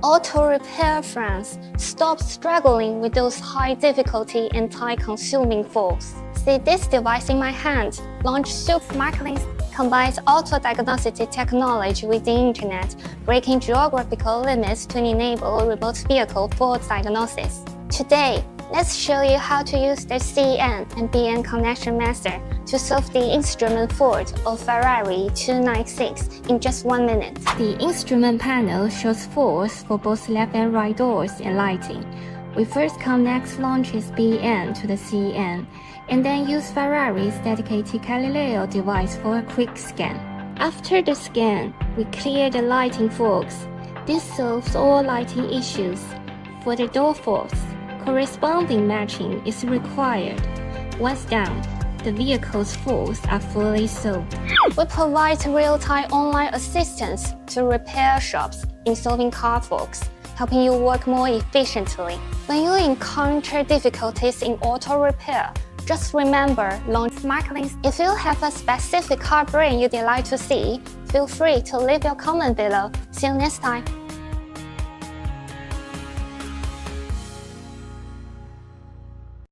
Auto repair friends, stop struggling with those high difficulty and time-consuming faults. See this device in my hand, launched SmartLink, combines auto-diagnostic technology with the internet, breaking geographical limits to enable remote vehicle fault diagnosis. Today, let's show you how to use the CN and BN connection method to solve the instrument fault of Ferrari 296 in just 1 minute. The instrument panel shows faults for both left and right doors and lighting. We first connect launches BN to the CN, and then use Ferrari's dedicated Galileo device for a quick scan. After the scan, we clear the lighting faults. This solves all lighting issues. For the door faults, corresponding matching is required. Once done, the vehicle's faults are fully solved. We provide real-time online assistance to repair shops in solving car faults, helping you work more efficiently. When you encounter difficulties in auto repair, just remember launch SmartLink. If you have a specific car brand you'd like to see, feel free to leave your comment below. See you next time.